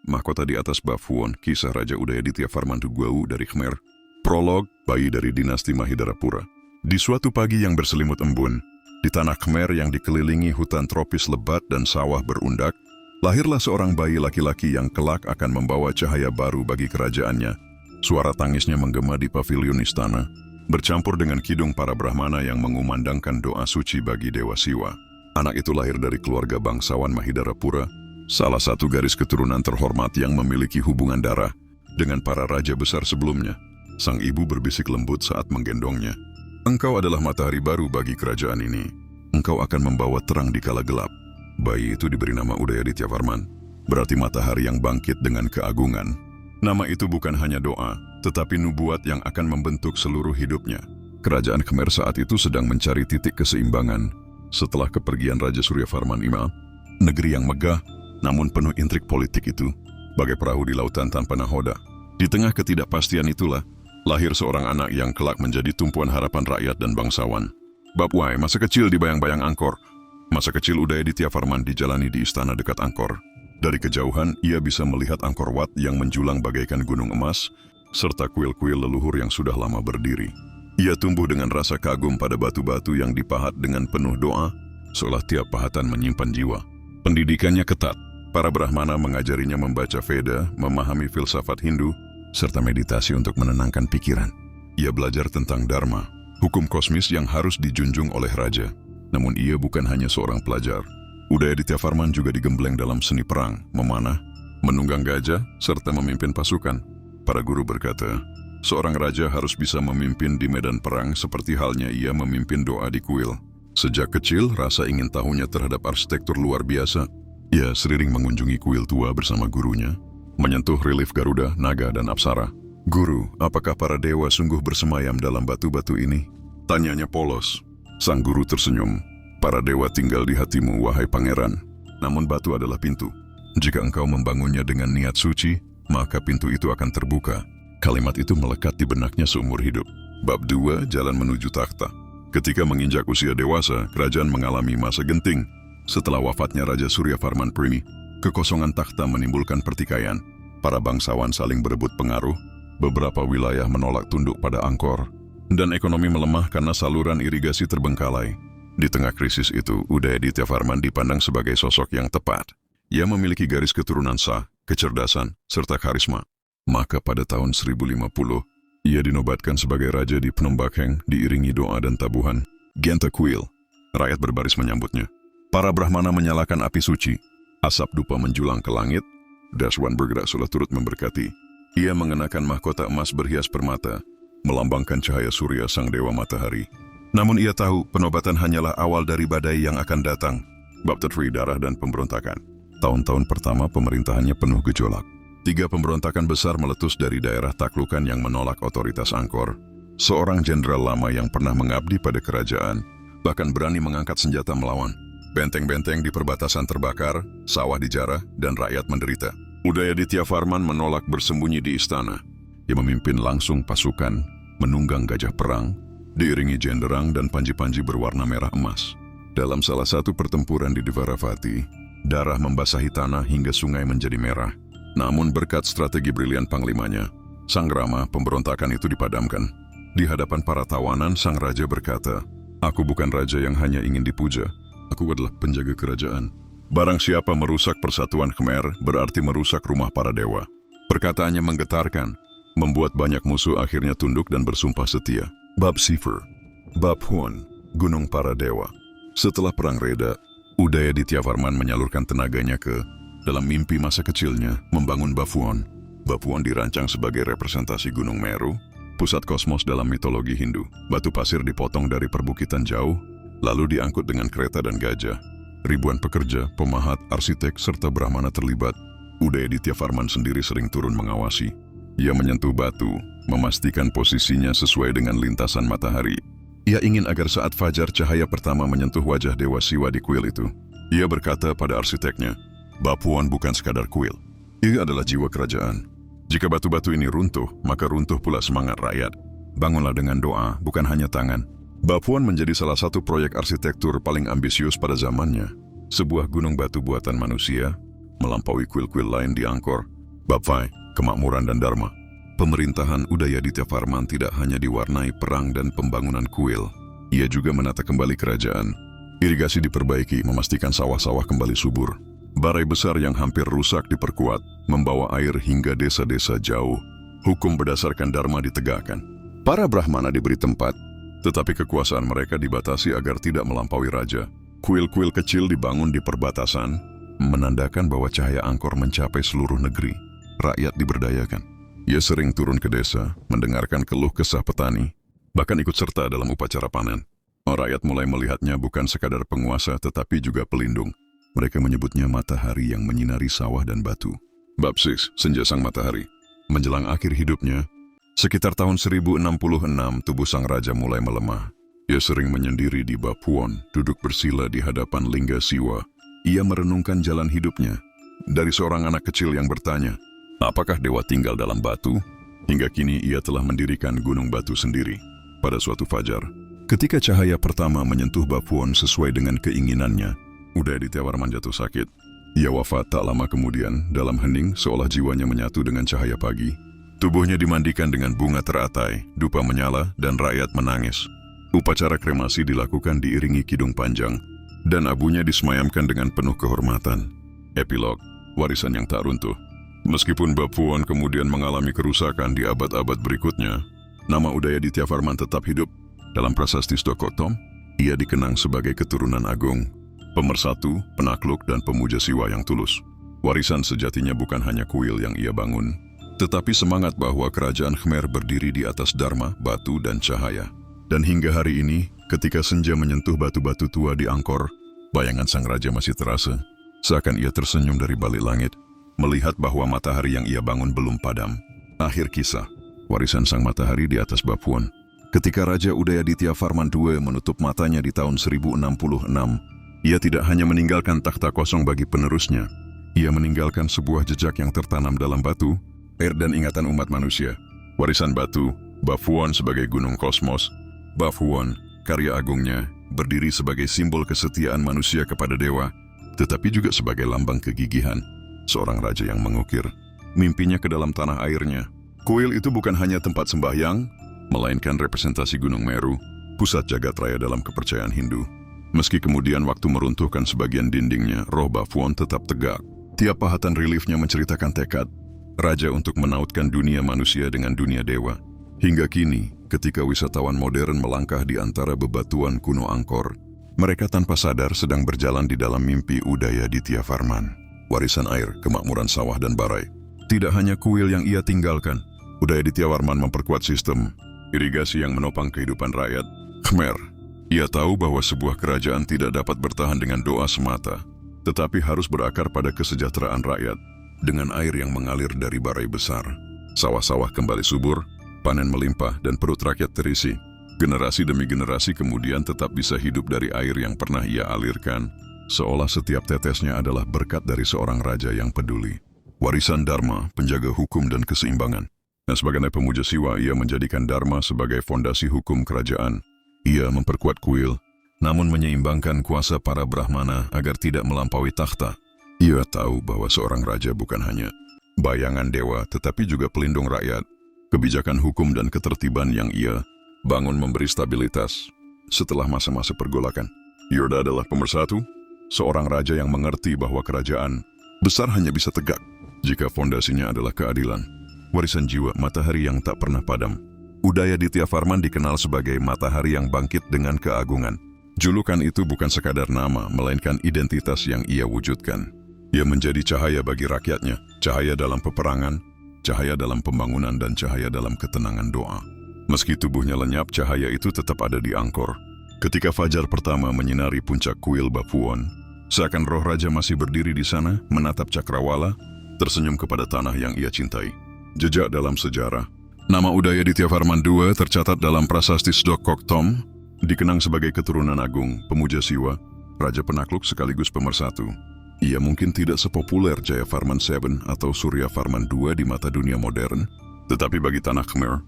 Mahkota di atas Bafuon, kisah Raja Udayaditya Farmanduguau dari Khmer. Prolog, bayi dari dinasti Mahidarapura. Di suatu pagi yang berselimut embun, di tanah Khmer yang dikelilingi hutan tropis lebat dan sawah berundak, lahirlah seorang bayi laki-laki yang kelak akan membawa cahaya baru bagi kerajaannya. Suara tangisnya menggema di pavilion istana, bercampur dengan kidung para Brahmana yang mengumandangkan doa suci bagi Dewa Siwa. Anak itu lahir dari keluarga bangsawan Mahidarapura, salah satu garis keturunan terhormat yang memiliki hubungan darah dengan para raja besar sebelumnya. Sang ibu berbisik lembut saat menggendongnya. Engkau adalah matahari baru bagi kerajaan ini. Engkau akan membawa terang di kala gelap. Bayi itu diberi nama Udayaditya Farman, berarti matahari yang bangkit dengan keagungan. Nama itu bukan hanya doa, tetapi nubuat yang akan membentuk seluruh hidupnya. Kerajaan Khmer saat itu sedang mencari titik keseimbangan. Setelah kepergian Raja Surya Farman Imam, negeri yang megah namun penuh intrik politik itu, bagai perahu di lautan tanpa nahoda. Di tengah ketidakpastian itulah, lahir seorang anak yang kelak menjadi tumpuan harapan rakyat dan bangsawan. Bab Wai, masa kecil di bayang-bayang Angkor. Masa kecil Udayaditya Farman dijalani di istana dekat Angkor. Dari kejauhan, ia bisa melihat Angkor Wat yang menjulang bagaikan gunung emas, serta kuil-kuil leluhur yang sudah lama berdiri. Ia tumbuh dengan rasa kagum pada batu-batu yang dipahat dengan penuh doa, seolah tiap pahatan menyimpan jiwa. Pendidikannya ketat. Para Brahmana mengajarinya membaca Veda, memahami filsafat Hindu, serta meditasi untuk menenangkan pikiran. Ia belajar tentang Dharma, hukum kosmis yang harus dijunjung oleh raja. Namun ia bukan hanya seorang pelajar. Udayaditya Farman juga digembleng dalam seni perang, memanah, menunggang gajah, serta memimpin pasukan. Para guru berkata, seorang raja harus bisa memimpin di medan perang seperti halnya ia memimpin doa di kuil. Sejak kecil, rasa ingin tahunya terhadap arsitektur luar biasa. Ia sering mengunjungi kuil tua bersama gurunya, menyentuh relief Garuda, naga, dan apsara. Guru, apakah para dewa sungguh bersemayam dalam batu-batu ini? Tanyanya polos. Sang guru tersenyum. Para dewa tinggal di hatimu, wahai pangeran. Namun batu adalah pintu. Jika engkau membangunnya dengan niat suci, maka pintu itu akan terbuka. Kalimat itu melekat di benaknya seumur hidup. Bab 2, jalan menuju takhta. Ketika menginjak usia dewasa, kerajaan mengalami masa genting. Setelah wafatnya Raja Surya Farman Primi, kekosongan takhta menimbulkan pertikaian. Para bangsawan saling berebut pengaruh, beberapa wilayah menolak tunduk pada Angkor, dan ekonomi melemah karena saluran irigasi terbengkalai. Di tengah krisis itu, Udayaditya Farman dipandang sebagai sosok yang tepat. Ia memiliki garis keturunan sah, kecerdasan, serta karisma. Maka pada tahun 1050, ia dinobatkan sebagai raja di Phnom Bakheng diiringi doa dan tabuhan. Genta Kuil. Rakyat berbaris menyambutnya. Para Brahmana menyalakan api suci. Asap dupa menjulang ke langit. Daswan bergerak seolah turut memberkati. Ia mengenakan mahkota emas berhias permata, melambangkan cahaya surya sang dewa matahari. Namun ia tahu penobatan hanyalah awal dari badai yang akan datang. Bab 3, darah dan pemberontakan. Tahun-tahun pertama pemerintahannya penuh gejolak. 3 pemberontakan besar meletus dari daerah taklukan yang menolak otoritas Angkor. Seorang jenderal lama yang pernah mengabdi pada kerajaan, bahkan berani mengangkat senjata melawan. Benteng-benteng di perbatasan terbakar, sawah dijarah, dan rakyat menderita. Udayaditya Farman menolak bersembunyi di istana. Ia memimpin langsung pasukan, menunggang gajah perang, diiringi jenderang dan panji-panji berwarna merah emas. Dalam salah satu pertempuran di Dvaravati, darah membasahi tanah hingga sungai menjadi merah. Namun berkat strategi brilian panglimanya, sang Rama, pemberontakan itu dipadamkan. Di hadapan para tawanan, sang raja berkata, "Aku bukan raja yang hanya ingin dipuja. Aku adalah penjaga kerajaan. Barang siapa merusak persatuan Khmer, berarti merusak rumah para dewa." Perkataannya menggetarkan, membuat banyak musuh akhirnya tunduk dan bersumpah setia. Bab Sifur. Bab Huon, Gunung Para Dewa. Setelah perang reda, Udayaditya Farman menyalurkan tenaganya dalam mimpi masa kecilnya, membangun Bafuon. Bafuon dirancang sebagai representasi Gunung Meru, pusat kosmos dalam mitologi Hindu. Batu pasir dipotong dari perbukitan jauh, lalu diangkut dengan kereta dan gajah. Ribuan pekerja, pemahat, arsitek, serta Brahmana terlibat. Udayaditya Farman sendiri sering turun mengawasi. Ia menyentuh batu, memastikan posisinya sesuai dengan lintasan matahari. Ia ingin agar saat fajar cahaya pertama menyentuh wajah Dewa Siwa di kuil itu. Ia berkata pada arsiteknya, Bafuon bukan sekadar kuil. Ia adalah jiwa kerajaan. Jika batu-batu ini runtuh, maka runtuh pula semangat rakyat. Bangunlah dengan doa, bukan hanya tangan. Bafuon menjadi salah satu proyek arsitektur paling ambisius pada zamannya. Sebuah gunung batu buatan manusia, melampaui kuil-kuil lain di Angkor, Bab 5, Kemakmuran dan Dharma. Pemerintahan Udayaditya Varman tidak hanya diwarnai perang dan pembangunan kuil. Ia juga menata kembali kerajaan. Irigasi diperbaiki, memastikan sawah-sawah kembali subur. Barai besar yang hampir rusak diperkuat, membawa air hingga desa-desa jauh. Hukum berdasarkan Dharma ditegakkan. Para Brahmana diberi tempat, tetapi kekuasaan mereka dibatasi agar tidak melampaui raja. Kuil-kuil kecil dibangun di perbatasan, menandakan bahwa cahaya Angkor mencapai seluruh negeri. Rakyat diberdayakan. Ia sering turun ke desa, mendengarkan keluh kesah petani, bahkan ikut serta dalam upacara panen. Rakyat mulai melihatnya bukan sekadar penguasa tetapi juga pelindung. Mereka menyebutnya matahari yang menyinari sawah dan batu. Bab 6, Senja Sang Matahari. Menjelang akhir hidupnya, sekitar tahun 1066, tubuh sang raja mulai melemah. Ia sering menyendiri di Bapuon, duduk bersila di hadapan lingga Siwa. Ia merenungkan jalan hidupnya. Dari seorang anak kecil yang bertanya, apakah dewa tinggal dalam batu? Hingga kini ia telah mendirikan gunung batu sendiri. Pada suatu fajar, ketika cahaya pertama menyentuh Bapuon sesuai dengan keinginannya, Udayaditya Varman jatuh sakit. Ia wafat tak lama kemudian, dalam hening seolah jiwanya menyatu dengan cahaya pagi. Tubuhnya dimandikan dengan bunga teratai, dupa menyala, dan rakyat menangis. Upacara kremasi dilakukan diiringi kidung panjang, dan abunya disemayamkan dengan penuh kehormatan. Epilog, warisan yang tak runtuh. Meskipun Bapuon kemudian mengalami kerusakan di abad-abad berikutnya, nama Udayaditya Varman tetap hidup. Dalam prasasti Stokotom, ia dikenang sebagai keturunan agung, pemersatu, penakluk, dan pemuja Siwa yang tulus. Warisan sejatinya bukan hanya kuil yang ia bangun, tetapi semangat bahwa kerajaan Khmer berdiri di atas Dharma, batu, dan cahaya. Dan hingga hari ini, ketika senja menyentuh batu-batu tua di Angkor, bayangan sang raja masih terasa, seakan ia tersenyum dari balik langit, melihat bahwa matahari yang ia bangun belum padam. Akhir kisah, warisan sang matahari di atas Bapuon. Ketika Raja Udayaditya Varman II menutup matanya di tahun 1066, ia tidak hanya meninggalkan takhta kosong bagi penerusnya, ia meninggalkan sebuah jejak yang tertanam dalam batu, air dan ingatan umat manusia. Warisan batu, Bapuon sebagai gunung kosmos, Bapuon, karya agungnya, berdiri sebagai simbol kesetiaan manusia kepada dewa, tetapi juga sebagai lambang kegigihan. Seorang raja yang mengukir mimpinya ke dalam tanah airnya. Kuil itu bukan hanya tempat sembahyang, melainkan representasi Gunung Meru, pusat jagat raya dalam kepercayaan Hindu. Meski kemudian waktu meruntuhkan sebagian dindingnya, roh Bapuon tetap tegak. Tiap pahatan reliefnya menceritakan tekad raja untuk menautkan dunia manusia dengan dunia dewa. Hingga kini, ketika wisatawan modern melangkah di antara bebatuan kuno Angkor, mereka tanpa sadar sedang berjalan di dalam mimpi Udayaditya Varman. Warisan air, kemakmuran sawah dan barai. Tidak hanya kuil yang ia tinggalkan, Udayaditya Varman memperkuat sistem irigasi yang menopang kehidupan rakyat Khmer. Ia tahu bahwa sebuah kerajaan tidak dapat bertahan dengan doa semata, tetapi harus berakar pada kesejahteraan rakyat. Dengan air yang mengalir dari barai besar, sawah-sawah kembali subur, panen melimpah, dan perut rakyat terisi. Generasi demi generasi kemudian tetap bisa hidup dari air yang pernah ia alirkan, seolah setiap tetesnya adalah berkat dari seorang raja yang peduli. Warisan Dharma, penjaga hukum dan keseimbangan. Dan sebagai pemuja Siwa, ia menjadikan Dharma sebagai fondasi hukum kerajaan. Ia memperkuat kuil, namun menyeimbangkan kuasa para Brahmana agar tidak melampaui takhta. Ia tahu bahwa seorang raja bukan hanya bayangan dewa, tetapi juga pelindung rakyat. Kebijakan hukum dan ketertiban yang ia bangun memberi stabilitas setelah masa-masa pergolakan. Yorda adalah pemersatu, seorang raja yang mengerti bahwa kerajaan besar hanya bisa tegak jika fondasinya adalah keadilan. Warisan jiwa, matahari yang tak pernah padam. Udayaditya Varman dikenal sebagai matahari yang bangkit dengan keagungan. Julukan itu bukan sekadar nama, melainkan identitas yang ia wujudkan. Ia menjadi cahaya bagi rakyatnya, cahaya dalam peperangan, cahaya dalam pembangunan, dan cahaya dalam ketenangan doa. Meski tubuhnya lenyap, cahaya itu tetap ada di Angkor. Ketika fajar pertama menyinari puncak kuil Bapuon, seakan roh raja masih berdiri di sana, menatap cakrawala, tersenyum kepada tanah yang ia cintai. Jejak dalam sejarah. Nama Udayaditya Varman II tercatat dalam prasasti Stokotom, dikenang sebagai keturunan agung, pemuja Siwa, raja penakluk sekaligus pemersatu. Ia mungkin tidak sepopuler Jaya Varman VII atau Surya Varman II di mata dunia modern, tetapi bagi tanah Khmer,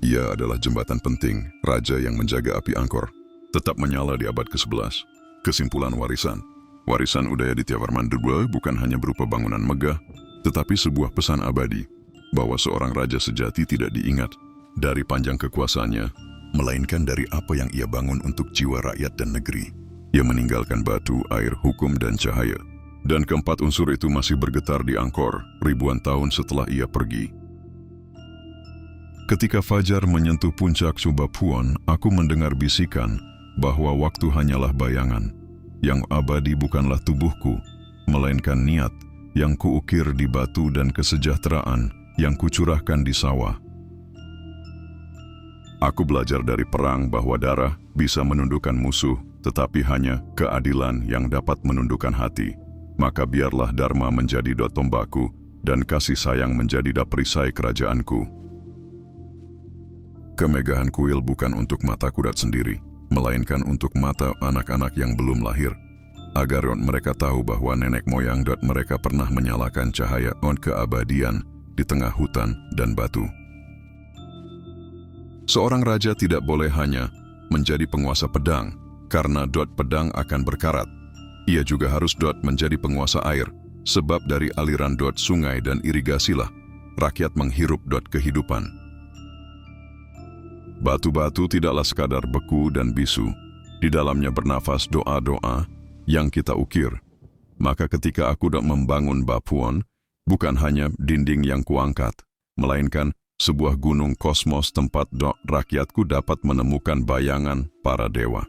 ia adalah jembatan penting, raja yang menjaga api Angkor tetap menyala di abad ke-11. Kesimpulan warisan. Warisan Udayaditya Varman II bukan hanya berupa bangunan megah, tetapi sebuah pesan abadi bahwa seorang raja sejati tidak diingat dari panjang kekuasaannya, melainkan dari apa yang ia bangun untuk jiwa rakyat dan negeri. Ia meninggalkan batu, air, hukum, dan cahaya. Dan keempat unsur itu masih bergetar di Angkor ribuan tahun setelah ia pergi. Ketika fajar menyentuh puncak Subapuan, aku mendengar bisikan bahwa waktu hanyalah bayangan. Yang abadi bukanlah tubuhku, melainkan niat yang kuukir di batu dan kesejahteraan yang kucurahkan di sawah. Aku belajar dari perang bahwa darah bisa menundukkan musuh, tetapi hanya keadilan yang dapat menundukkan hati. Maka biarlah Dharma menjadi tombakku dan kasih sayang menjadi perisai kerajaanku. Kemegahan kuil bukan untuk mata kudat sendiri, melainkan untuk mata anak-anak yang belum lahir, agar mereka tahu bahwa nenek moyang mereka pernah menyalakan cahaya keabadian di tengah hutan dan batu. Seorang raja tidak boleh hanya menjadi penguasa pedang, karena pedang akan berkarat. Ia juga harus menjadi penguasa air, sebab dari aliran sungai dan irigasilah rakyat menghirup kehidupan. Batu-batu tidaklah sekadar beku dan bisu, di dalamnya bernafas doa-doa yang kita ukir. Maka ketika aku membangun Bapuan, bukan hanya dinding yang kuangkat, melainkan sebuah gunung kosmos tempat rakyatku dapat menemukan bayangan para dewa.